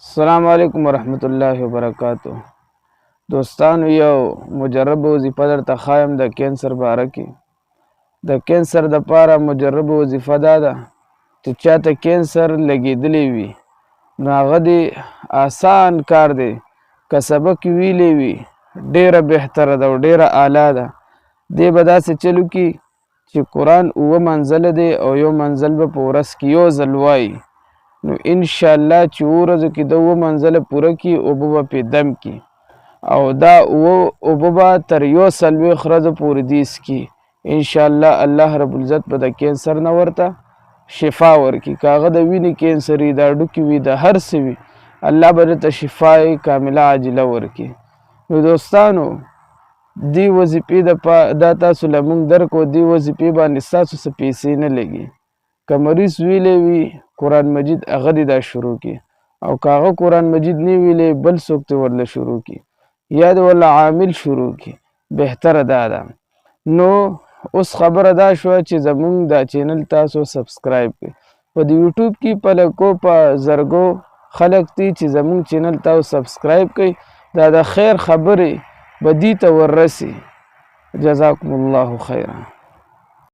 السلام علیکم ورحمت الله وبرکاتہ. دوستانو یو مجرب وظیفه درته ښایم د کینسر باره کې. د کینسر دپاره مجرب وظیفه دا ده چې چاته کینسر لګېدلی وي نو هغه دې آسان کار دی که سبق ویلی وي ډیره بهتره ده او ډیره اعلی ده. دې به داسې چل وکړي چې قرآن 9 منزله دی او یو منزل به په ورځ کې یو ځل وایي نو انشاءالله چې ورځو کې د 9 منزله پوره کړي اوبه به پې دم کړي او دا اوبه به تر 140 ورځو پورې دې څښي. انشاءالله الله رب العزت به د کینسر نه ورته شفا ورکړي. که هغه د وینې کینسر وي، د هډوکي وي، د هر څه وي، الله به درته شفای کامله عاجله ورکړي. نو دوستانو دې وظیفې دا تاسو له موږ درکړو، دې وظیفې باندې ستاسو څه پیسې نه لګي. که مریض ویلی وي قرآن مجید هغه دې دا شروع کړي او که هغه قرآن مجید نه ویلی بل څوک دې ورله شروع کړي یا دې ورله عامل شروع کړي، بهتره دا ده. نو اوس خبره دا شوه چې زموږ دا چینل تاسو سبسکرایب کړئ. په د یوټیوب کې په لکو په زرګو خلک دي چې زموږ چینل تاسو سبسکرایب کړئ. دا د خیر خبرې به دې ته وررسي. جزاکم الله خیرا.